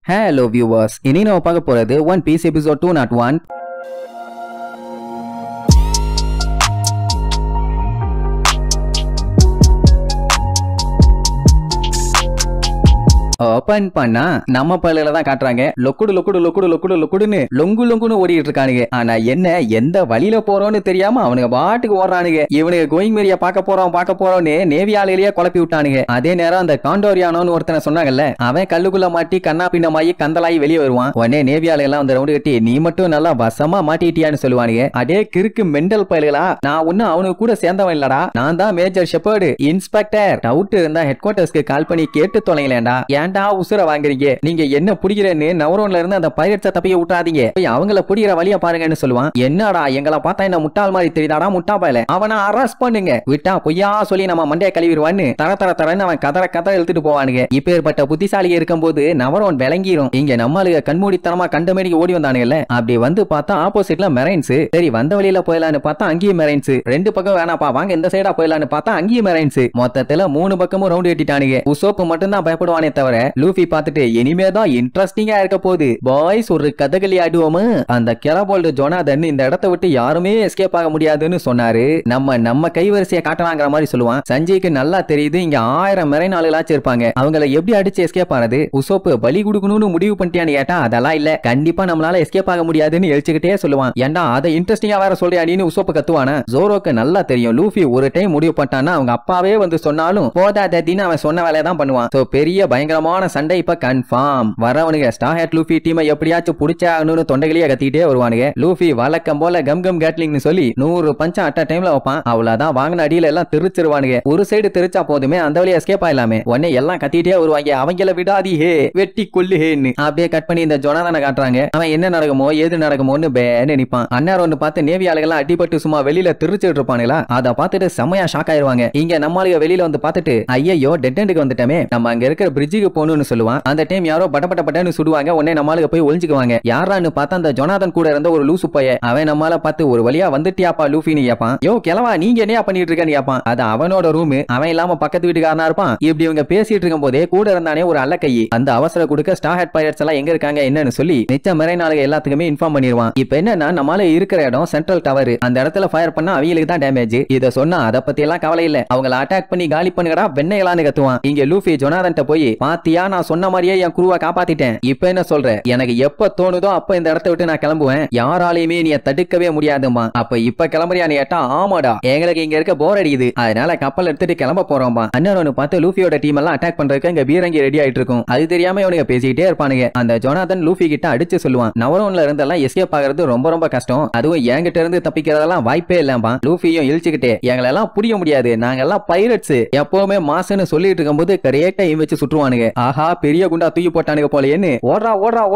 Hello viewers, இனி நம்ம பார்க்க போறது One Piece episode 201. ஓபன் பண்ணா நம்ம பள்ளியில தான் காட்டுறாங்க. லொக்குடு லொக்குடு லொக்குடு லொக்குடு லொக்குடுன்னு லொங்குன்னு ஓடிட்டு இருக்கானுங்க. ஆனா என்ன எந்த வழியில போறோம்னு தெரியாம அவனுங்க பாட்டுக்கு ஓடுறானுங்க. இவனுக்கு கோயிங் மேரியா பார்க்க போறோம்னு நேவி ஆலையிலேயே குழப்பி விட்டானுங்க. அதே நேரம் அந்த காண்டோரியானோன்னு ஒருத்தனை சொன்னாங்கல்ல, அவன் கல்லுக்குள்ள மாட்டி கண்ணா பின்னமாயி கந்தலாயி வெளியே வருவான். உடனே நேவி ஆலையெல்லாம் அந்த ரவுண்டு கட்டி நீ மட்டும் நல்லா வசமா மாட்டிட்டியான்னு சொல்லுவானுங்க. அடே கிறுக்கு மெண்டல் பயல்களா, நான் ஒன்னும் அவனுக்கு கூட சேர்ந்தவன் இல்லடா, நான் தான் மேஜர் ஷெப்பர்டு இன்ஸ்பெக்டர். டவுட் இருந்தா ஹெட் குவார்டர்ஸ்க்கு கால் பண்ணி கேட்டு தொலைங்களேன்டா. ஏன்டா உசுர வாங்குறீங்க, நீங்க என்ன புடிக்கிறேன்னு நவரோன்ல இருந்து அந்த பைரட்ஸ தப்பிக்க விட்டாதீங்க, அவங்கள புடிக்கிற வழிய பாருங்கன்னு சொல்லுவான். என்னடா எங்களை பார்த்தா என்ன முட்டாள் மாதிரி தெரியுதாடா முட்டா பயல, அவனை அரெஸ்ட் பண்ணுங்க, விட்டா பொய்யா சொல்லி நம்ம மண்டைய கழுவிடுவான்னு தரன்னு அவன் கதற இழுத்துட்டு போவானுங்க. இப்பேற்பட்ட புத்திசாலிங்க இருக்கும்போது நவரோன் விளங்கிரும். இங்க நம்மளுக்கு கண்மூடித்தனமா கண்டமேடிக்கு ஓடி வந்தானுங்கல்ல, அப்படி வந்து பார்த்தா ஆப்போசிட்ல மெரைன்ஸ். சரி வந்த வழியில போயலான்னு பார்த்தா அங்கேயும் மெரைன்ஸ். ரெண்டு பக்கம் வேணாப்பா வாங்க இந்த சைடா போயலான்னு பார்த்தா அங்கேயும் மெரைன்ஸ். மொத்தத்துல 3 பக்கமும் ரவுண்ட் கட்டிட்டானுங்க. உசோப்பு மட்டும் தான் பயப்படுவானே தவிர லூஃபி பார்த்துட்டு இனிமேதான் இன்ட்ரெஸ்டிங்கா இருக்க போகுது பாய்ஸ், ஒரு கதகளி ஆடுவோமா. அந்த கெரபோல்டு ஜோனாதன் இந்த இடத்தை விட்டு யாருமே எஸ்கேப் ஆக முடியாதுன்னு சொன்னாரு. நம்ம கைவரிசையை காட்டலாங்கிற மாதிரி சொல்லுவான். சஞ்சய்க்கு நல்லா தெரியுது இங்க 1000 மெரைன் ஆளுகளாச்சும் இருப்பாங்க, அவங்கள எப்படி அடிச்சு எஸ்கேப் ஆனது. உசோப்பு பலி கொடுக்கணும்னு முடிவு பண்ணிட்டியான்னு கேட்டா அதெல்லாம் இல்ல, கண்டிப்பா நம்மளால எஸ்கேப் ஆக முடியாதுன்னு எழுச்சிக்கிட்டே சொல்லுவான். ஏன்டா அதை இன்ட்ரெஸ்டிங்கா வேற சொல்றியா நீன்னு உசோப்பு கத்துவானா. ஜோரோக்கு நல்லா தெரியும் லூஃபி ஒரு டைம் முடிவு பண்ணிட்டான்னா அவங்க அப்பாவே வந்து சொன்னாலும் போதாதீன்னு அவன் சொன்ன வேலையை தான் பண்ணுவான். சோ பெரிய பயங்கரமான சண்டை இப்ப கன்ஃபார்ம். வரவனுங்க ஸ்டார் ஹேட் லூஃபி டீமை எப்படியாச்சும் புடிச்சாகணும்னு தொண்டைகளையே கத்திட்டே வருவானுங்க. லூஃபி வழக்கம் போல கம் கேட்லிங்னு சொல்லி 100 பஞ்சம் அட்ட டைம்ல வைப்பான். அவ்வளவுதான் வாங்கின அடியில எல்லாம் தெரிச்சிருவானுங்க. ஒரு சைடு தெரிச்சா போதுமே அந்த வழியா எஸ்கேப் ஆயிலாமே. உடனே எல்லாம் கத்திட்டே வருவாங்க, அவங்கள விடாதி ஹே வெட்டி கொல்லு ஹேன்னு. அப்படியே கட் பண்ணி இந்த ஜோனாதனை காட்டுறாங்க. அவன் என்ன நடக்குமோ ஏது நடக்குமோன்னு பேன்னு நிப்பான். அண்ணார் ஒன்று பார்த்து நேவி ஆளுகெல்லாம் அடிபட்டு சும்மா வெளியில தெரிச்சிட்டு இருப்பானுங்களா, அதை பார்த்துட்டு செம்மையா ஷாக் ஆயிருவாங்க. இங்க நம்மளுக்கு வெளியில வந்து பார்த்துட்டு ஐயோ டெட் எண்டுக்கு வந்துட்டமே, நம்ம அங்க இருக்கிற பிரிட்ஜுக்கு போகணும்னு சொல்லுவான். அந்த டைம் யாரோ பட்டப்பட்டன்னு சுடுவாங்க. உடனே நம்மளுக்கு போய் ஒளிஞ்சுக்குவாங்க. யாரான்னு பார்த்தா அந்த ஜோனாதன் கூட இருந்த ஒரு லூசு பைய. அவன் நம்மள பார்த்து ஒரு வழியா வந்துட்டியாப்பா லூஃபின்னு கேட்பான். யோ கிளவா நீங்க என்னையா பண்ணிட்டு இருக்கன்னு கேட்பான். அது அவனோட ரூம், அவன் இல்லாம பக்கத்து வீட்டுக்காரனா இருப்பான். இப்படி இவங்க பேசிட்டு இருக்கும் போதே கூட இருந்தானே ஒரு அல்லக்கை. அந்த அவசர கொடுக்க ஸ்டார் ஹேட் பைரட்ஸ் எல்லாம் எங்க இருக்காங்க என்னன்னு சொல்லி மிச்ச மெரைன் ஆளுங்க எல்லாத்துக்குமே இன்ஃபார்ம் பண்ணிடுவான். இப்ப என்னன்னா நம்மளால இருக்கிற இடம் சென்ட்ரல் டவர், அந்த இடத்துல ஃபயர் பண்ணா அவங்களுக்கு தான் டேமேஜ். இத சொன்னா அதை பத்தி எல்லாம் கவலை இல்ல, அவங்கள அட்டாக் பண்ணி காலி பண்ணுங்கடா வெண்ணையலான்னு கத்துவான். இங்க லூஃபி ஜோனாதன் போய் பாத்தியா நான் சொன்ன மாதிரியே என் குருவா காப்பாத்திட்டேன், இப்ப என்ன சொல்ற, எனக்கு எப்ப தோணுதோ அப்ப இந்த இடத்தை விட்டு நான் கிளம்புவேன், யாராலையுமே நீ தடுக்கவே முடியாதுமா. அப்ப இப்ப கிளம்புறியான்னு கேட்டா ஆமாடா எங்களுக்கு இங்க இருக்க போர் அடிக்குது, அதனால கப்பல் எடுத்துட்டு கிளம்ப போறோம்பா. அண்ணன் பார்த்து லூஃபியோட டீம் எல்லாம் அட்டாக் பண்றதுக்கு இங்க பீரங்கி ரெடி ஆயிட்டு இருக்கும். அது தெரியாம இவனுங்க பேசிக்கிட்டே இருப்பானுங்க. அந்த ஜோனாதன் லூஃபி கிட்ட அடிச்சு சொல்லுவான், நவரோன்ல இருந்தெல்லாம் எஸ்கேப் ஆகிறது ரொம்ப கஷ்டம், அதுவும் என்கிட்ட இருந்து தப்பிக்கிறதெல்லாம் வாய்ப்பே இல்லம்பா. லூஃபியும் இழிச்சுக்கிட்டே எங்களெல்லாம் புரிய முடியாது, நாங்க எல்லாம் பைரட்ஸ், எப்பவுமே மாசுன்னு சொல்லிட்டு இருக்கும்போது கரெக்டா வச்சு சுற்றுவானுங்க. ஆஹா பெரிய குண்டா தூக்கி போட்டானுங்க போலேன்னு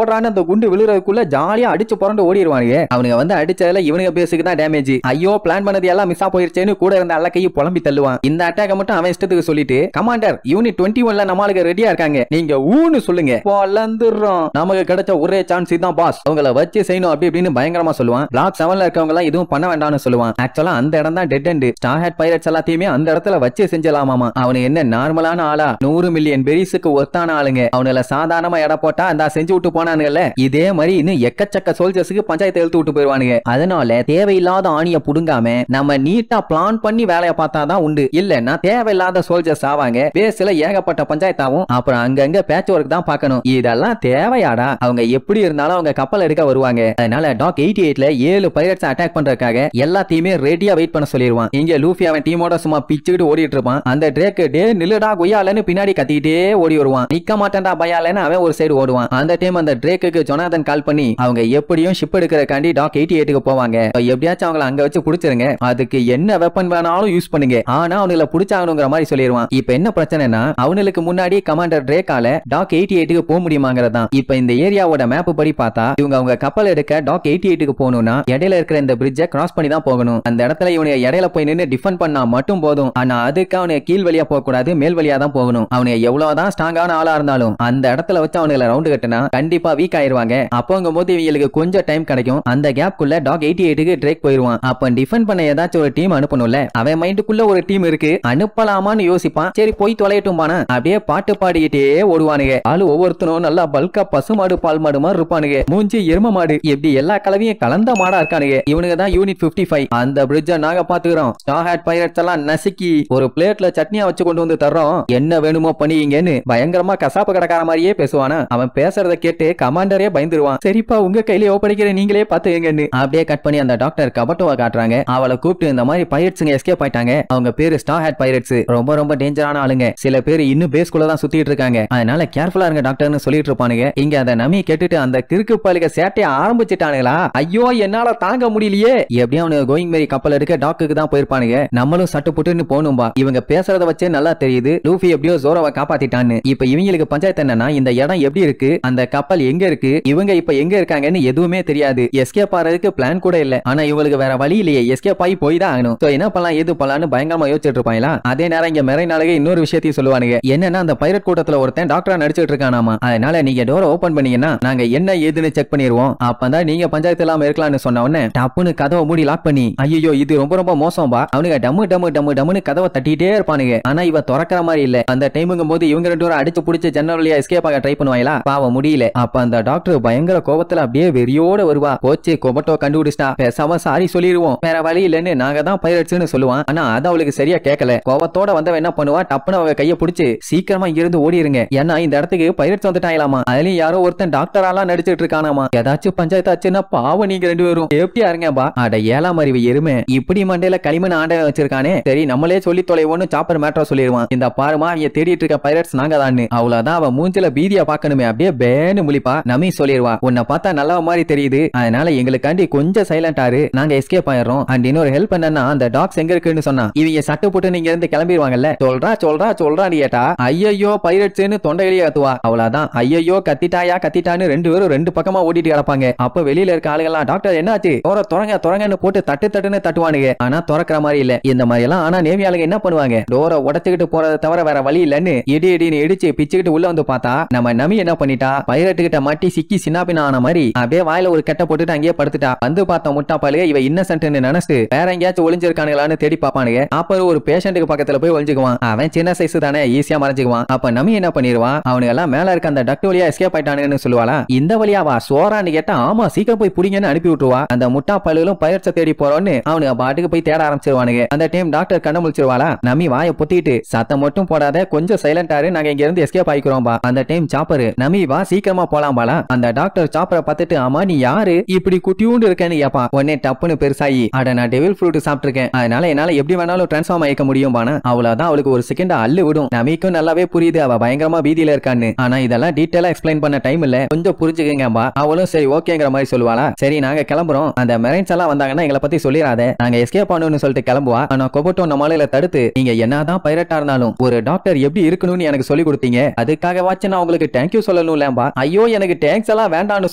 ஓடுறான்னு அந்த குண்டு விழுறதுக்குள்ள ஜாலியா அடிச்சு புரண்டு ஓடிடுவானுங்க. அவனுங்க வந்து அடிச்சதுல இவனுங்க பேசுக்கு தான் டேமேஜ். ஐயோ பிளான் பண்ணது எல்லாம் மிஸ் போயிருச்சேன்னு கூட இருந்த அல்லக்கையை புலம்பி தள்ளுவான். இந்த அட்டாக்க மட்டும் அவன் இஷ்டத்துக்கு சொல்லிட்டு கமாண்டர் யூனிட் 21ல நம்மளுக்கு ரெடியா இருக்காங்க, நீங்க ஊன்னு சொல்லுங்க பொலந்துறோம், நமக்கு கிடைச்ச ஒரே சான்ஸ் இதான் பாஸ், அவங்கள வச்சு செய்யணும் அப்படி இப்படின்னு பயங்கரமா சொல்லுவான். பிளாக் 7ல இருக்கவங்க எல்லாம் எதுவும் பண்ண வேண்டாம்னு சொல்லுவான். ஆக்சுவலா அந்த இடம் தான் dead end. Star hat pirates எல்லாத்தையுமே அந்த இடத்துல வச்சு செஞ்சலாமாமா. அவனு என்ன நார்மலான ஆளா, 100 மில்லியன் பெரிஸுக்கு ஒத்தான ஆளுங்க, அவனால சாதாரணமா எடை போட்டா அந்த செஞ்சு விட்டு போனானுங்கல்ல, இதே மாதிரி இன்னும் எக்கச்சக்க சோல்ஜர்ஸ்க்கு பஞ்சாயத்து எழுத்து விட்டு போயிருவானுங்க. அதனால தேவையில்லாத ஆணிய புடுங்காம நம்ம நீட்டா பிளான் பண்ணி வேலையை பார்த்தாதான் உண்டு, இல்லன்னா தேவையில்லாத சோல்ஜர்ஸ் ஆவாங்க, பேஸ்ல ஏகப்பட்ட பஞ்சாயத்தாவும், அப்புறம் அங்கங்க பேட்ச் ஒர்க் தான் பார்க்கணும். இதெல்லாம் தேவையாடா, அவங்க எப்படி இருந்தாலும் அவங்க கப்பல் எடுக்க வருவாங்க. அதனால டாக் 88ல 7 பைரட்ஸ் அட்டாக் பண்றதுக்காக எல்லாத்தையுமே ரெடியா வெயிட் பண்ண சொல்லிடுவான். இங்க லூஃபி அவன் டீமோட சும்மா பிச்சுக்கிட்டு ஓடிட்டு இருப்பான். அந்த ட்ரேக் டே நில்லுடா கொய்யாலன்னு பின்னாடி கத்திட்டே ஓடி வருவான். நிக்க மாட்டேன்டா பயாலன்னு அவன் ஒரு சைடு ஓடுவான். அந்த டைம் அந்த ட்ரேக்கு ஜோனாதன் கால் பண்ணி அவங்க எப்படியும் ஷிப் எடுக்கிறதுக்காண்டி டாக் 88க்கு போவாங்க, எப்படியாச்சும் அவங்கள அங்க வச்சு புடிச்சிருங்க, அதுக்கு என்ன வெப்பன் வேணாலும் யூஸ் பண்ணுங்க, ஆனா அவங்கள புடிச்சாகணுங்கிற மாதிரி சொல்லிடுவான். இப்ப என்ன பிரச்சனைனா அவனுக்கு முன்னாடி கமாண்டர் ட்ரேக்கால டாக் 88க்கு போக முடியுமாங்கிறதான். இப்ப இந்த ஏரியாவோட மேப் படி பார்த்தா இவங்க அவங்க கப்பல் எடுக்க டாக் 88க்கு போகணும்னா இடையில இருக்கிற இந்த பிரிட்ஜை கிராஸ் பண்ணி தான் போகணும். அந்த இடத்துல இவனுக்கு இடையில போய் நின்று டிஃபெண்ட் பண்ணா மட்டும் போதும், ஆனா அதுக்கு அவனுக்கு கீழ் வழியா போக கூடாது, மேல் வழியா தான் போகணும். அவனுக்கு எவ்வளவுதான் ஸ்ட்ராங்கா டேஞ்சரான ஆளா இருந்தாலும் அந்த இடத்துல வச்சு அவனுங்களை ரவுண்ட் கட்டினா கண்டிப்பா வீக் ஆயிருவாங்க. அப்போங்கும் போது இவங்களுக்கு கொஞ்சம் டைம் கிடைக்கும். அந்த கேப்குள்ள டாக் 88க்கு ட்ரேக் போயிருவான். அப்ப டிஃபெண்ட் பண்ண ஏதாச்சும் ஒரு டீம் அனுப்பணும்ல. அவன் மைண்டுக்குள்ள ஒரு டீம் இருக்கு, அனுப்பலாமான்னு யோசிப்பான். சரி போய் தொலையட்டும் பானா அப்படியே பாட்டு பாடிக்கிட்டே ஓடுவானுங்க. ஆளு ஒவ்வொருத்தனும் நல்லா பல்கா பசுமாடு பால் மாடு மாதிரி இருப்பானுங்க. மூஞ்சி எரும மாடு இப்படி எல்லா கலவையும் கலந்த மாடா இருக்கானுங்க. இவனுங்க தான் யூனிட் 55. அந்த பிரிட்ஜ நாங்க பாத்துக்கிறோம். ஸ்டார் ஹேட் பைரட்ஸ் எல்லாம் நசுக்கி ஒரு பிளேட்ல சட்னியா வச்சு கொண்டு வந்து தர்றோம், என்ன வேணுமோ பண்ணிங்கன்னு பயங்கரமா கசாப்பு கடைக்கார மாதிரியே பேசுவானா. அவன் பேசுறத கேட்டு கமாண்டரே பயந்துருவான். சரிப்பா உங்க கையில ஒப்படைக்கிற நீங்களே பாத்துங்கன்னு அப்படியே கட் பண்ணி அந்த டாக்டர் கபட்டோவை காட்டுறாங்க. அவளை கூப்பிட்டு இந்த மாதிரி பைரட்ஸுங்க எஸ்கேப் ஆயிட்டாங்க. அவங்க பேரு ஸ்டார் ஹேட் பைரட்ஸ், ரொம்ப ரொம்ப டேஞ்சரான ஆளுங்க. சில பேர் இன்னும் பேஸ்குள்ள தான் சுத்திட்டு இருக்காங்க, அதனால கேர்ஃபுல்லா இருங்க டாக்டர்னு சொல்லிட்டு இருப்பானுங்க. இங்க அந்த நமி கேட்டுட்டு அந்த கிறுக்கு பாலுக சேட்டையை ஆரம்பிச்சுட்டானுங்களா. ஐயோ என்னால தாங்க முடியலையே. எப்படியும் அவனுக்கு கோயிங் மேரி கப்பல் எடுக்க டாக்குக்கு தான் போயிருப்பானுங்க. நம்மளும் சட்டு புட்டுன்னு போகணும்பா. இவங்க பேசுறத வச்சே நல்லா தெரியுது லூஃபி எப்படியோ ஜோரோவை காப்பாத்திட்டான்னு. இப்ப இவங்களுக்கு பஞ்சாயத்து என்னன்னா, இந்த இடம் எப்படி இருக்கு, அந்த கப்பல் எங்க இருக்கு, இவங்க இப்ப எங்க இருக்காங்கன்னு எதுவுமே தெரியாது. எஸ்கேப் ஆறதுக்கு பிளான் கூட இல்ல. ஆனா இவங்களுக்கு வேற வழி இல்லையே, எஸ்கேப் ஆகி போய் தான் ஆகணும். சோ என்ன பண்ணலாம் ஏது பண்ணலாம்னு பயங்கரமா யோசிச்சுட்டு இருப்பாங்களா. அதே நேரம் இங்க மெரை நாளைக்கு இன்னொரு விஷயத்தையும் சொல்லுவானுங்க. என்னன்னா அந்த பைரட் கூட்டத்துல ஒருத்தன் டாக்டரா நடிச்சிட்டு இருக்கானாமா. அதனால நீங்க டோரை ஓபன் பண்ணீங்கன்னா நாங்க என்ன ஏதுன்னு செக் பண்ணிடுவோம். அப்பதான் நீங்க பஞ்சாயத்து இல்லாம இருக்கலாம்னு சொன்ன உடனே டப்புன்னு கதவை மூடி லாக் பண்ணி, ஐயோ இது ரொம்ப ரொம்ப மோசம் பா. அவனுங்க டம்மு டம்மு டம்மு டம்முன்னு கதவை தட்டிட்டே இருப்பானுங்க. ஆனா இவ திறக்கிற மாதிரி இல்ல. அந்த டைமுங்கும் போது இவங்க ரெண்டு பேரும் அடிச்சு புடிச்சு ஜன்னல் வழியா எஸ்கேப் ஆக ட்ரை பண்ணுவாங்களா. பாவம் முடியல. அப்ப அந்த டாக்டர் பயங்கர கோபத்துல அப்படியே வெறியோட வருவா. போச்சு கொபட்டோ கண்டுபிடிச்சா, பேசாம சாரி சொல்லிடுவோம், வேற வழி இல்லன்னு நாங்க தான் பைரட்ஸ்னு சொல்லுவான். ஆனா அது அவளுக்கு சரியா கேட்கல. கோபத்தோட வந்தவன் என்ன பண்ணுவா, டப்புன்னு அவங்க கைய பிடிச்சு சீக்கிரமா இருந்து ஓடிருங்க, ஏன்னா இந்த இடத்துக்கு பைரட்ஸ் வந்துட்டாங்களாமா. அதுலயும் யாரோ ஒருத்தன் டாக்டராலாம் நடிச்சிட்டு இருக்கானாமா. ஏதாச்சும் பஞ்சாயத்து ஆச்சுன்னா பாவம் நீங்க ரெண்டு பேரும் எப்படியா இருங்க பா. அட ஏழாம் அறிவு எருமை, இப்படி மண்டையில களிமண் ஆண்ட வச்சிருக்கானே. சரி நம்மளே சொல்லி தொலைவோன்னு சாப்பர் மேட்ரா சொல்லிடுவான். இந்த பாருமா அவங்க தேடிட்டு இருக்க பைரட்ஸ் நாங்க தான். அவ்வளவுதான். அவ மூஞ்சில பீதியா பாக்கணுமே, அப்படியே பேனு முழிப்பா. நமி சொல்லிடுவா, உன்னை பார்த்தா நல்ல மாதிரி தெரியுது, அதனால எங்களுக்காண்டி கொஞ்சம் சைலண்ட் ஆறு, நாங்க எஸ்கேப் ஆயிடுறோம். அண்ட் இன்னொரு ஹெல்ப் என்னன்னா, அந்த டாக்ஸ் எங்க இருக்குன்னு சொன்னா இவங்க சட்டு போட்டு நீங்க இருந்து கிளம்பிடுவாங்கல்ல. சொல்றா சொல்றா சொல்றான்னு கேட்டா ஐயோ பைரட்ஸ்னு தொண்டையிலேயே கத்துவா. அவ்வளவுதான். ஐயோ கத்திட்டாயா கத்திட்டான்னு ரெண்டு பேரும் ரெண்டு பக்கமா ஓடிட்டு கிடப்பாங்க. அப்ப வெளியில இருக்க ஆளுங்கெல்லாம் டாக்டர் என்னாச்சு, தொறங்க தொறங்கன்னு போட்டு தட்டு தட்டுன்னு தட்டுவானுங்க. ஆனா திறக்கிற மாதிரி இல்ல. இந்த மாதிரி எல்லாம் ஆனா நேவி ஆளுங்க என்ன பண்ணுவாங்க, டோரை உடச்சுக்கிட்டு போறதை தவிர வேற வழி இல்லன்னு இடி இடின்னு இடிச்சு பிச்சுக்கிட்டு உள்ள வந்து பார்த்தா நம்ம நமி என்ன பண்ணிட்டா, பைரட்டு கிட்ட மாட்டி சிக்கி சின்னாபினா ஆன மாதிரி அப்படியே வாயில ஒரு கட்டை போட்டுட்டு அங்கேயே படுத்துட்டா. வந்து பார்த்த முட்டா பாலுக இவ இன்னசென்ட்னு நினைச்சு வேற எங்கேயாச்சும் ஒளிஞ்சிருக்கானுங்களான்னு தேடி பாப்பானுங்க. அப்புறம் ஒரு பேஷண்ட்டுக்கு பக்கத்துல போய் ஒளிஞ்சுக்குவான். அவன் சின்ன சைஸ் தானே, ஈஸியா மறைஞ்சுக்குவான். அப்ப நமி என்ன பண்ணிடுவான், அவனுங்க எல்லாம் மேல இருக்க அந்த டக்ட் வழியா எஸ்கேப் ஆயிட்டானுன்னு சொல்லுவாளா. இந்த வழியாவா சோறான்னு கேட்டா ஆமா சீக்கிரம் போய் புடிங்கன்னு அனுப்பி விட்டுருவா. அந்த முட்டா பாலுகளும் பைரட்ஸை தேடி போறோன்னு அவனுங்க பாட்டுக்கு போய் தேட ஆரம்பிச்சிருவானுங்க. அந்த டைம் டாக்டர் கண்ண முழிச்சிருவாளா. நமி வாயை பொத்திட்டு சத்தம் மட்டும் போடாத, கொஞ்சம் சைலண்ட் ஆறு, நாங்க இங்க இருந்து எஸ்கேப் ஆயிக்கிறோம்பா. அந்த டைம் சாப்பரு நமி வா சீக்கிரமா போலாம் பாலா. அந்த டாக்டர் சாப்பரை பார்த்துட்டு ஆமா நீ யாரு இப்படி குட்டியூண்டு இருக்கேன்னு கேப்பா. உடனே டப்புன்னு பெருசாயி, அட நான் டெவில் ஃப்ரூட் சாப்பிட்டிருக்கேன், அதனால என்னால எப்படி வேணாலும் டிரான்ஸ்ஃபார்ம் ஆயிக்க முடியும் பானா. அவ்வளவுதான். அவளுக்கு ஒரு செகண்ட் அள்ளு விடும். நமக்கும் நல்லாவே புரியுது அவ பயங்கரமா பீதியில இருக்கான்னு. ஆனா இதெல்லாம் டீடைலா எக்ஸ்பிளைன் பண்ண டைம் இல்ல, கொஞ்சம் புரிஞ்சுக்கங்கப்பா. அவளும் சரி ஓகேங்கிற மாதிரி சொல்லுவாளா. சரி நாங்க கிளம்புறோம், அந்த மெரைன்ஸ் எல்லாம் வந்தாங்கன்னா எங்களை பத்தி சொல்லிடாத, நாங்க எஸ்கேப் பண்ணணும்னு சொல்லிட்டு கிளம்புவா. ஆனா கொபட்டோ நம்மளால தடுத்து, நீங்க என்னதான் பைரட்டா இருந்தாலும் ஒரு டாக்டர் எப்படி இருக்கணும்னு எனக்கு சொல்லி கொடுத்தீங்க, அதுக்காக வாச்சு நான் உங்களுக்கு தேங்க்யூ சொல்லணும்லம்பா. ஐயோ எனக்கு தேங்க்ஸ் எல்லாம் வேண்டாம்னு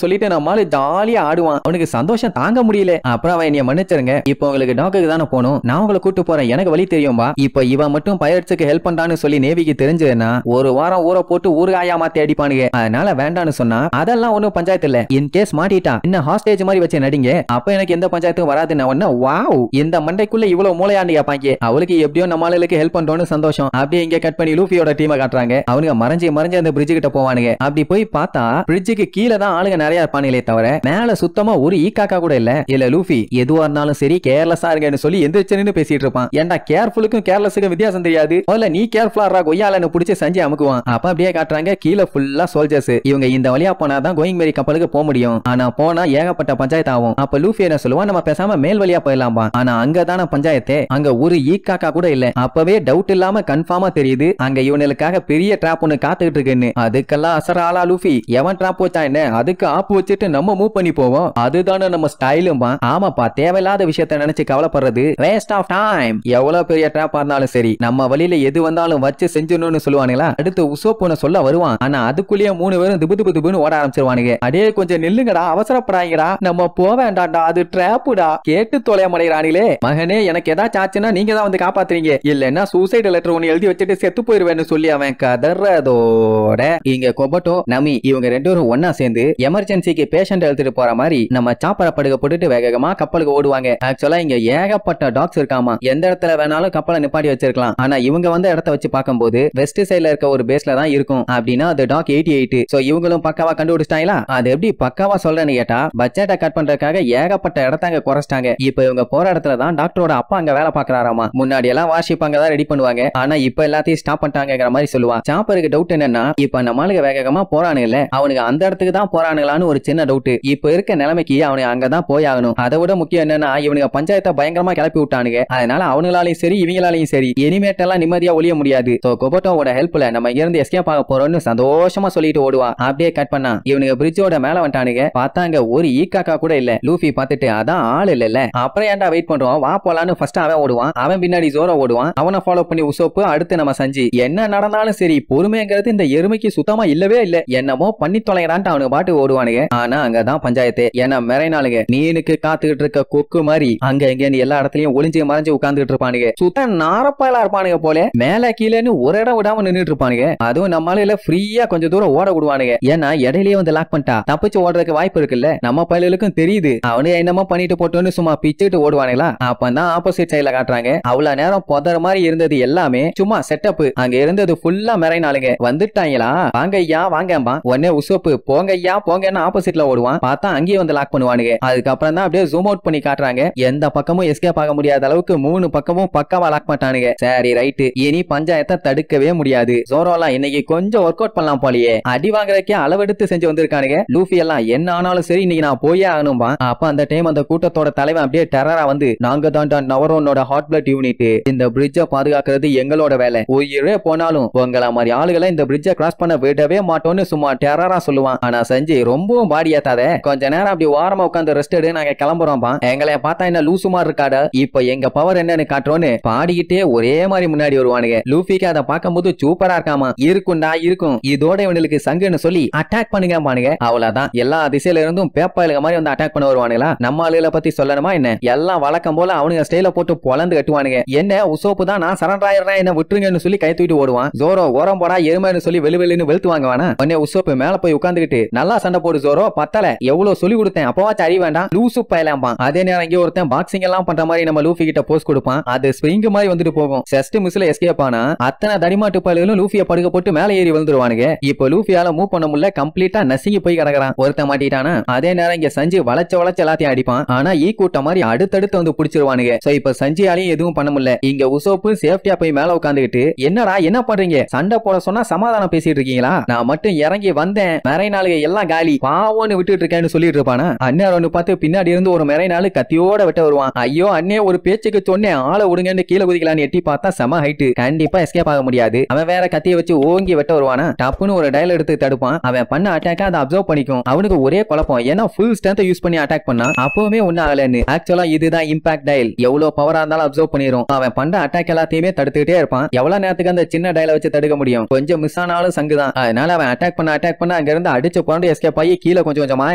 சொல்லிட்டு நம்மளால ஜாலியா ஆடுவான். அவனுக்கு சந்தோஷம் தாங்க முடியல. அப்புறம் அவன் என்னைய மன்னிச்சிருங்க, இப்போ உங்களுக்கு டாக்டருக்கு தானே போகணும், நான் உங்களை கூட்டு போறேன், எனக்கு வழி தெரியும்பா. இப்போ இவன் மட்டும் பைரட்ஸுக்கு ஹெல்ப் பண்றான்னு சொல்லி நேவிக்கு தெரிஞ்சதுன்னா ஒரு வாரம் ஊரை போட்டு ஊறுகாயா மாத்தி அடிப்பானுங்க. அதனால வேண்டான்னு சொன்னா அதெல்லாம் ஒண்ணும் பஞ்சாயத்து இல்ல. இன் கேஸ் மாட்டிட்டா என்ன ஹாஸ்டேஜ் மாதிரி வச்சு நடிங்க, அப்ப எனக்கு எந்த பஞ்சாயத்தும் வராதுன்னு ஒண்ணு. வாவ் இந்த மண்டைக்குள்ள இவ்வளவு மூளையாண்டு கேட்பாங்க. அவளுக்கு எப்படியோ நம்மளுக்கு ஹெல்ப் பண்றோம்னு சந்தோஷம். அப்படியே இங்க கட் பண்ணி லூஃபியோட டீமை காட்டுறாங்க. அவனுங்க மறைஞ்சு அந்த பிரிட்ஜ் கிட்ட போவானுங்க. அப்படி போய் பார்த்தா பிரிட்ஜுக்கு கீழே தான் ஆளுங்க நிறைய இருப்பானுங்களே தவிர மேல சுத்தமா ஒரு ஈக்காக்கா கூட இல்ல. இல்ல லூஃபி எதுவா இருந்தாலும் சரி கேர்லெஸ்ஸா இருங்கன்னு சொல்லி எந்திரிச்சுன்னு பேசிட்டு இருப்பான். ஏன்டா கேர்ஃபுல்லுக்கும் கேர்லெஸ்ஸுக்கும் வித்தியாசம் தெரியாது, முதல்ல நீ கேர்ஃபுல்லா கொய்யாலன்னு புடிச்சு செஞ்சு அமுக்குவான். அப்ப அப்படியே காட்டுறாங்க கீழே ஃபுல்லா சோல்ஜர்ஸ். இவங்க இந்த வழியா போனாதான் கோயிங் மேரி கப்பலுக்கு போக முடியும். ஆனா போனா ஏகப்பட்ட பஞ்சாயத்து ஆகும். அப்ப லூஃபி என்ன சொல்லுவான், நம்ம பேசாம மேல் வழியா போயிடலாம்பா. ஆனா அங்கதான பஞ்சாயத்தே, அங்க ஒரு ஈக்காக்கா கூட இல்ல. அப்பவே டவுட் இல்லாம கன்ஃபார்மா தெரியுது அங்க இவனுக்காக பெரிய டிராப் ஒண்ணு காத்துக்கிட்டு இருக்குன்னு. அதுக்கெல்லாம் அசர ஆளா லூஃபி, எவன் டிராப் வச்சா என்ன, அதுக்கு ஆப்பு வச்சுட்டு நம்ம மூவ் பண்ணி போவோம், அதுதானே நம்ம ஸ்டைலும்பா. ஆமாப்பா தேவையில்லாத விஷயத்த நினைச்சு கவலைப்படுறது வேஸ்ட் ஆஃப் டைம். எவ்வளவு பெரிய டிராப்பா இருந்தாலும் சரி நம்ம வழியில எது வந்தாலும் வச்சு செஞ்சுன்னு சொல்லுவானுங்களா. அடுத்து உசோப்புன்னு சொல்ல வருவான். ஆனா அதுக்குள்ளேயே மூணு பேரும் திபு திபு திபுன்னு ஓட ஆரம்பிச்சிருவானுங்க. அடே கொஞ்சம் நில்லுங்கடா, அவசரப்படாங்கடா, நம்ம போக வேண்டாம்டா, அது டிராப்புடா, கேட்டு தொலைய மடைகிறானிலே. மகனே எனக்கு ஏதாச்சும் ஆச்சுன்னா நீங்க தான் வந்து காப்பாத்துறீங்க, இல்லன்னா சூசைட் லெட்டர் ஒன்னு எழுதி வச்சுட்டு செத்து போயிருவேன்னு சொல்லி அவன் கதை வர்றதோட இங்க கொபட்டோ நமி இவங்க ரெண்டு பேரும் ஒன்னா சேர்ந்து எமர்ஜென்சிக்கு பேஷண்ட் எடுத்துட்டு போற மாதிரி நம்ம சாப்பரை படுக்க போட்டுட்டு வேகமா கப்பலுக்கு ஓடுவாங்க. ஆக்சுவலா இங்க ஏகப்பட்ட டாக்ஸ் இருக்காமா. எந்த இடத்துல வேணாலும் கப்பலை நிப்பாட்டி வச்சிருக்கலாம். ஆனா இவங்க வந்து இடத்த வச்சு பார்க்கும்போது வெஸ்ட் சைடுல இருக்க ஒரு பேஸ்ல தான் இருக்கும். அப்படின்னா அது டாக் 88. சோ இவங்களும் பக்காவா கண்டுபிடிச்சிட்டாங்களா? அது எப்படி பக்காவா சொல்றேன்னு கேட்டா பட்ஜெட்டை கட் பண்றதுக்காக ஏகப்பட்ட இடத்த அங்க குறைச்சிட்டாங்க. இப்ப இவங்க போற இடத்துல தான் டாக்டரோட அப்பா அங்க வேலை பாக்குறாராமா. முன்னாடி எல்லாம் வார்ஷிப் அங்க தான் ரெடி பண்ணுவாங்க. ஆனா இப்ப எல்லாத்தையும் ஸ்டாப் பண்ணிட்டாங்கிற மாதிரி சொல்லுவான். சாப்பருக்கு டவுட் என்னன்னா இப்ப நம்மளுக்கு வேகமா போறானுங்கல்ல, அவனுக்கு அந்த இடத்துக்கு தான் போறானுங்களான்னு ஒரு சின்ன டவுட். இப்ப இருக்க நிலைமைக்கு அவனுக்கு அங்கதான் போய் ஆகணும். அதை விட முக்கியம் என்னன்னா இவனுக்கு பஞ்சாயத்தை பயங்கரமா கிளப்பி விட்டானுங்க. அதனால அவனுங்களாலையும் சரி இவங்களாலையும் சரி இனிமேட்டெல்லாம் நிம்மதியா ஒளிய முடியாது. கொபட்டோவோட ஹெல்ப்ல நம்ம இருந்து எஸ்கேப் ஆக போறோம்னு சந்தோஷமா சொல்லிட்டு ஓடுவான். அப்படியே கட் பண்ணா இவனுக்கு பிரிட்ஜோட மேல வந்துட்டானுங்க. பார்த்தாங்க ஒரு ஈக்காக்கா கூட இல்ல. லூஃபி பார்த்துட்டு அதான் ஆள் இல்ல, அப்புறம் ஏன்டா வெயிட் பண்றோம், வா போலான்னு ஃபர்ஸ்ட் அவன் ஓடுவான். அவன் பின்னாடி ஜோரோ ஓடுவான். அவனை ஃபாலோ பண்ணி உசோப்பு, அடுத்து நம்ம சஞ்சி. என்ன நடந்தாலும் சரி பொறுமைங்கிறது இந்த எருமைக்கு சுத்தமா இல்லவே இல்ல. என்னமோ பண்ணி தொலைறான்ட்டு அவனுக்கு பாட்டு ஓடுவானுங்க. ஆனா அங்கதான் பஞ்சாயத்து. ஏன்னா மெரைனாளுங்க நீனுக்கு காத்துக்கிட்டு இருக்க கொக்கு மாதிரி அங்க எங்க எல்லா இடத்துலயும் ஒளிஞ்சு மறைஞ்சு உட்கார்ந்துட்டு இருப்பானுங்க. சுத்த நாரப்பாலா இருப்பானுங்க போல. மேல கீழேன்னு ஒரு இடம் விடாம நின்னுட்டு இருப்பானுங்க. அதுவும் நம்மளால ஃப்ரீயா கொஞ்சம் தூரம் ஓட விடுவானுங்க. ஏன்னா இடையிலேயே வந்து லாக் பண்ணிட்டா தப்பிச்சு ஓடுறதுக்கு வாய்ப்பு இருக்குல்ல. நம்ம பயலுக்கும் தெரியுது அவனு என்னமோ பண்ணிட்டு போட்டோன்னு சும்மா பிச்சுட்டு ஓடுவானுங்களா. அப்பதான் ஆப்போசிட் சைட்ல காட்டுறாங்க. அவ்வளவு நேரம் புதர் மாதிரி இருந்தது எல்லாமே சும்மா செட்டப். அங்க இருந்தது ஃபுல்லா மெரைனாளுங்க. வந்துட்டாங்களா, வாங்க ஐயா வாங்கம்பா. உடனே உசோப்பு போங்க ஐயா போங்கன்னு ஆப்போசிட்ல ஓடுவான். பார்த்தா அங்கேயே வந்து லாக் பண்ணுவானுங்க. அதுக்கப்புறம் தான் அப்படியே ஜூம் அவுட் பண்ணி காட்டுறாங்க. எந்த பக்கமும் எஸ்கேப் ஆக முடியாத அளவுக்கு 3 பக்கமும் பக்காவா லாக் பண்ணிட்டானுங்க. சரி ரைட்டு, இனி பஞ்சாயத்தை தடுக்கவே முடியாது. ஜோரோலாம் இன்னைக்கு கொஞ்சம் ஒர்க் அவுட் பண்ணலாம் போலயே. அடி வாங்குறதுக்கே அளவெடுத்து செஞ்சு வந்திருக்கானுங்க. லூஃபி எல்லாம் என்ன ஆனாலும் சரி இன்னைக்கு நான் போயே ஆகணும்பா. அப்ப அந்த டைம் அந்த கூட்டத்தோட தலைவன் அப்படியே டெரரா வந்து நாங்க தான்டா நவரோனோட ஹாட் பிளட் யூனிட். இந்த பிரிட்ஜை பாதுகாக்கிறது எங்களோட வேலை. உயிரே போனாலும் உங்கள மாதிரி ஆளுகளை இந்த பிரிட்ஜை கிராஸ் பண்ண விடவே மாட்டோம்னு சும்மா டெரரா சொல்லுவான். ஆனா சஞ்சய் ரொம்பவும் பாடி ஏத்தாத, கொஞ்ச நேரம் அப்படி ஓரமா உட்காந்து ரெஸ்ட் எடு, நாங்க கிளம்புறோம்பா. எங்களை பார்த்தா என்ன லூசு மாதிரி இருக்காடா, இப்ப எங்க பவர் என்னன்னு காட்டுறோன்னு பாடிக்கிட்டே ஒரே மாதிரி முன்னாடி வருவானுங்க. லூஃபிக்கு அதை பார்க்கும்போது சூப்பரா இருக்காமா. இருக்கும்டா இருக்கும், இதோட இவனுக்கு சங்குன்னு சொல்லி அட்டாக் பண்ணுங்க பானுங்க. அவ்வளவுதான், எல்லா திசையில இருந்தும் பேப்பாளுங்க மாதிரி வந்து அட்டாக் பண்ண வருவானுங்களா. நம்ம ஆளுகளை பத்தி சொல்லணுமா என்ன, எல்லாம் வழக்கம் போல அவனுங்க ஸ்டைல போட்டு பொலந்து கட்டுவானுங்க. என்ன உசோப்பு தான் நான் சரண்டர் ஆயிடுறேன் என்ன விட்டுருங்கன்னு சொல்லி கை தூக்கிட்டு ஓடுவான். ஜோரோ ஓரம் போடா எருமைன்னு சொல்லி வெளின்னு வெளுத்து வாங்குவானா. உடனே உசோப்பு மேல போய் உட்காந்துக்கிட்டு நல்லா சண்டை போடு ஜோரோ, பத்தல எவ்வளவு சொல்லி கொடுத்தேன் அப்பவாச்சும் அறி வேண்டாம் லூசு பயலாம்பான். அதே நேரம் இங்கே ஒருத்தன் பாக்ஸிங் எல்லாம் பண்ற மாதிரி நம்ம லூஃபி கிட்ட போஸ்ட் கொடுப்பான். அது ஸ்ப்ரிங் மாதிரி வந்துட்டு போகும். ஜஸ்ட் மிஸ்ல எஸ்கேப் ஆனா அத்தனை தடிமாட்டு பயலும் லூஃபியை படுக்க போட்டு மேல ஏறி விழுந்துருவானுங்க. இப்போ லூஃபியால மூவ் பண்ண முடியல, கம்ப்ளீட்டா நசுங்கி போய் கிடக்குறான். ஒருத்தன் மாட்டிட்டானா. அதே நேரம் இங்க சஞ்சு வளைச்ச எல்லாத்தையும் அடிப்பான். ஆனா ஈ கூட்டம் மாதிரி அடுத்தடுத்து வந்து பிடிச்சிருவானுங்க. சோ இப்ப சஞ்சியாலையும் எதுவும் பண்ண முடியல. இங்க உசோப்பு சேஃப்டியா போய் மேல உட்காந்துக்கிட்டு என்னடா என்ன பண்றீங்க, சண்டை போட சொன்னா சமாதானம் பேசிட்டு இருக்கீங்களா, நான் மட்டும் இறங்கி வந்தேன் மெரைனாளுங்க எல்லாம் காலி பாவோன்னு விட்டுட்டு இருக்கேன்னு சொல்லிட்டு இருப்பானா. அண்ணன் ஒண்ணு பார்த்து பின்னாடி இருந்து ஒரு மெரைனாலு கத்தியோட வெட்ட வருவான். ஐயோ அண்ணே ஒரு பேச்சுக்கு சொன்னேன் ஆளை விடுங்கன்னு கீழே குதிக்கலான்னு எட்டி பார்த்தா செம ஹைட், கண்டிப்பா எஸ்கேப் ஆக முடியாது. அவன் வேற கத்தியை வச்சு ஓங்கி வெட்ட வருவானா. டப்புன்னு ஒரு டயல் எடுத்து தடுப்பான். அவன் பண்ண அட்டாக் அதை அப்சர்வ் பண்ணிக்கும். அவனுக்கு ஒரே குழப்பம், ஏன்னா ஃபுல் ஸ்ட்ரென்த் யூஸ் பண்ணி அட்டாக் பண்ணா அப்பவுமே ஒன்னும் ஆகலன்னு. ஆக்சுவலா இதுதான் இம்பாக்ட் டயல், எவ்வளவு பவரா இருந்தாலும் அப்சர்வ் பண்ணிரும். அவன் பண்ற அட்டாக் எல்லாத்தையுமே தடுத்துக்கிட்டே இருப்பான். எவ்வளவு நேரத்துக்கு அந்த சின்ன டயலை வச்சு தடுக்க முடியும், கொஞ்சம் மிஸ் ஆனாலும் சங்குதான். அதனால அவன் அட்டாக் பண்ண அங்க இருந்து அடிச்சு போட்டு எஸ்கேப் ஆகி கீழே கொஞ்சம் கொஞ்சமா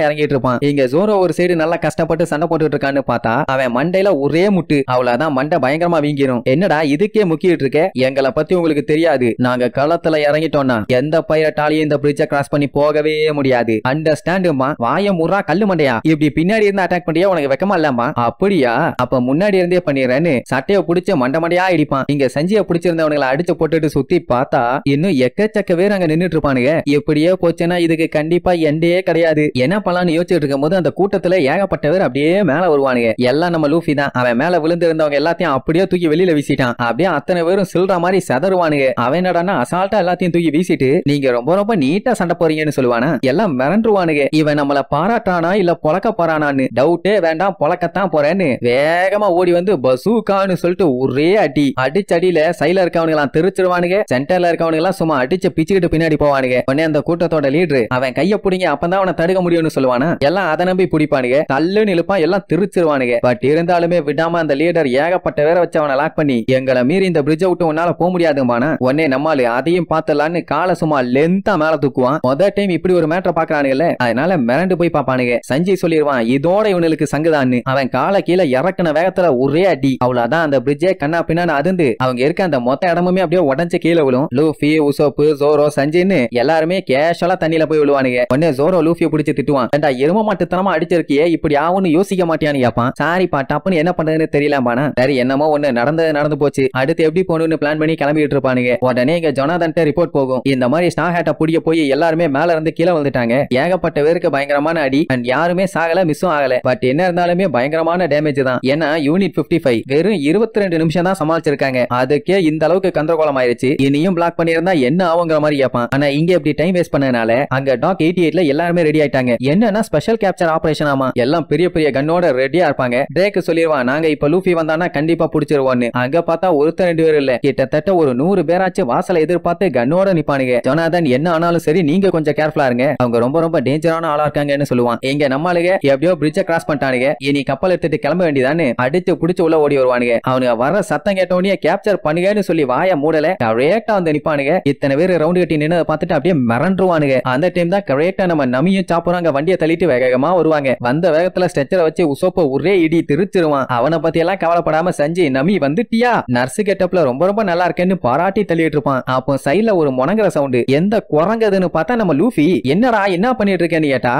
இறங்கிட்டு இருப்பான். இங்க ஜோரோ ஒரு சைடு நல்லா கஷ்டப்பட்டு சண்டை போட்டுட்டு இருக்கான்னு பார்த்தா அவன் மண்டையில ஒரே முட்டு, அவ்வளவுதான் மண்டை பயங்கரமா வீங்கிரும். என்னடா இதுக்கே முக்கிட்டு இருக்க, எங்களை பத்தி உங்களுக்கு தெரியாது, நாங்க களத்துல இறங்கிட்டோம்னா எந்த பைரட்டாலையும் இந்த பிரிட்ஜை கிராஸ் பண்ணி போகவே முடியாது, அண்டர்ஸ்டாண்டுமா. வாய முறா கல்லு மண்டையா, இப்படி பின்னாடி இருந்து அட்டாக் பண்ணியா உனக்கு வெக்கமா இல்லம்மா. அப்படியா, அப்ப முன்னாடி இருந்தே பண்ணிடுறேன்னு சட்டையை பிடிச்ச மண்டமடையா இடிப்பான். இங்க சஞ்சியை பிடிச்சிருந்தவங்களை அடிச்சு போட்டுட்டு சுத்தி பார்த்தா இன்னும் எக்கச்சக்க பேர் அங்க நின்னுட்டு இருப்பானுங்க. எப்படியே போச்சுன்னா இதுக்கு கண்டிப்பா எண்டே கிடையாது. என்ன பண்ணலாம்னு யோசிச்சுட்டு இருக்கும் போது அந்த கூட்டத்துல ஏகப்பட்ட பேர் அப்படியே மேல வருவானுங்க. எல்லாம் நம்ம லூஃபி தான். அவன் மேல விழுந்து இருந்தவங்க எல்லாத்தையும் அப்படியே தூக்கி வெளியில வீசிட்டான். அப்படியே அத்தனை பேரும் சில்ற மாதிரி செதறுவானுங்க. அவன் என்னடான்னா அசால்ட்டா எல்லாத்தையும் தூக்கி வீசிட்டு நீங்க ரொம்ப ரொம்ப நீட்டா சண்டை போறீங்கன்னு சொல்லுவானா. எல்லாம் மிரண்டுருவானுங்க. இவன் நம்மள பாராட்டானா இல்ல பொழக்க போறானான்னு டவுட்டே வேண்டாம், பொழக்கத்தான் போறேன்னு வேகமா ஓடி வந்து பசூக்கான்னு சொல்லிட்டு ஒரே அடி அடிச்சடியில சைல இருக்கவனுங்களாம் தெரிச்சிருவானுங்க. சென்டர்ல இருக்கவனுங்களாம் சும்மா அடிச்சு பிச்சுக்கிட்டு பின்னாடி போவானுங்க. உடனே அந்த கூட்டத்தோட லீடர் அவன் கைய பிடிங்க அப்பதான் அவனை தடுக்க முடியும்னு சொல்லுவானா. எல்லாம் அதை நம்பி பிடிப்பானுங்க. தள்ளுன்னு இழுப்பான், எல்லாம் திருச்சிருவானுங்க. பட் இருந்தாலுமே விடாம அந்த லீடர் ஏகப்பட்ட வேற வச்சு அவனை லாக் பண்ணி எங்களை மீறி இந்த பிரிட்ஜை விட்டு உன்னால போக முடியாதுமானா. உடனே நம்மால அதையும் பார்த்தலான்னு காலை சும்மா லென்த்தா மேல தூக்குவான். முதல் டைம் இப்படி ஒரு மேட்டர் பாக்குறானுங்கல்ல, அதனால மிரண்டு போய் பாப்பானுங்க. சஞ்சய் சொல்லிடுவான் இதோட இவனுக்கு சங்குதான்னு. அவன் காலை கீழே இறக்குன வேகத்துல ஒரே அடி, அவ்வளவுதான் அந்த பிரிட்ஜே கண்ணா பின்னான்னு அதிர்ந்து அவங்க இருக்க அந்த மொத்த இடமுமே அப்படியே உடஞ்சு கீழே விழும். லூஃபி லூஃபி, உசோப்பு, ஜோரோ, சஞ்சின்னு எல்லாருமே கேஷுவலா தண்ணியில போய் விழுவானுங்க. உடனே ஜோரோ லூஃபியை பிடிச்சு திட்டுவான். ஏண்டா எரும மாட்டுத்தனமா அடிச்சிருக்கியே, இப்படி ஆகும்னு யோசிக்க மாட்டியான்னு கேட்பான். சாரிப்பா டப்புன்னு என்ன பண்றதுன்னு தெரியலம்பானா. சரி என்னமோ ஒண்ணு நடந்து போச்சு, அடுத்து எப்படி போகணும்னு பிளான் பண்ணி கிளம்பிட்டு இருப்பானுங்க. உடனே இங்க ஜொனாதன்ட்ட ரிப்போர்ட் போகும். இந்த மாதிரி ஸ்டார் ஹேட்டை புடிக்க போய் எல்லாருமே மேல இருந்து கீழே வந்துட்டாங்க. ஏகப்பட்ட பேருக்கு பயங்கரமான அடி அண்ட் யாருமே சாகல, மிஸ்ஸும் ஆகல. பட் என்ன இருந்தாலுமே பயங்கரமான டேமேஜ் தான். ஏன்னா யூனிட் 55 வெறும் 22 நிமிஷம் தான் சமாளிச்சிருக்காங்க. அதுக்கே இந்த அளவுக்கு கந்தரகோலம் ஆயிருச்சு. இனியும் பிளாக் பண்ணிருந்தா என்ன ஆகுங்கிற மாதிரி கேட்பான். ஆனா இங்க இப்படி டைம் வேஸ்ட் பண்ணனால அங்க டாக் 88ல எல்லாருமே ரெடி ஆயிட்டாங்க. என்னன்னா ஸ்பெஷல் கேப்சர் ஆபரேஷன் ஆமா. எல்லாம் பெரிய பெரிய கன்னோட ரெடியா இருப்பாங்க. டேக் சொல்லிடுவான், நாங்க இப்ப லூஃபி வந்தானா கண்டிப்பா புடிச்சிருவோம்னு. அங்க பார்த்தா ஒருத்தர் 2 பேர் இல்ல, கிட்டத்தட்ட ஒரு 100 பேராச்சு வாசலை எதிர்பார்த்து கன்னோட நிப்பானுங்க. ஜொனாதன் என்ன ஆனாலும் சரி நீங்க கொஞ்சம் கேர்ஃபுல்லா இருங்க, அவங்க ரொம்ப ரொம்ப டேஞ்சரான ஆளா இருக்காங்கன்னு சொல்லுவான். எங்க நம்மளுங்க எப்படியோ பிரிட்ஜை கிராஸ் பண்ணிட்டானுங்க, இனி கப்பல் எடுத்துட்டு கிளம்ப வேண்டியதானு அடிச்சு புடிச்சு உள்ள ஓடி வருவானுங்க. அவனுங்க வர சத்தம் கேட்டவனே கேப்சர் பண்ணுங்கன்னு சொல்லி வாய மூடல கரெக்டா வந்து நிப்பானுங்க. இத்தனை பேர் ரவுண்ட் கட்டி நின்னு பார்த்துட்டு அப்படியே மிரண்டுருவானுங்க. அந்த டைம் தான் கரெக்டா நம்ம நமியும் சாப்பிடுறாங்க வண்டியை தள்ளிட்டு வேகமா வருவாங்க. வந்த வேகத்துல ஸ்ட்ரெச்சரை வச்சு உசோப்ப ஒரே இடி திருச்சிருவான். அவனை பத்தி எல்லாம் கவலைப்படாம செஞ்சு நமி வந்துட்டியா, நர்ஸ் கெட்டப்ல ரொம்ப ரொம்ப நல்லா இருக்கேன்னு பாராட்டி தள்ளிட்டு இருப்பான். அப்போ சைட்ல ஒரு முனங்குற சவுண்ட். எந்த குரங்குதுன்னு பார்த்தா நம்ம லூஃபி. என்னடா என்ன பண்ணிட்டு இருக்கேன்னு கேட்டா,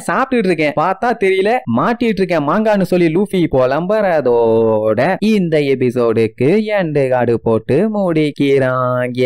சாப்பிட்டுட்டு இருக்கேன், பார்த்தா தெரியல மாட்டிட்டு இருக்கேன் மாங்கான்னு சொல்லி லூஃபி புலம்புறதோட இந்த எபிசோடுக்கு எண்டு காடு போட்டு முடிக்கிறாங்க.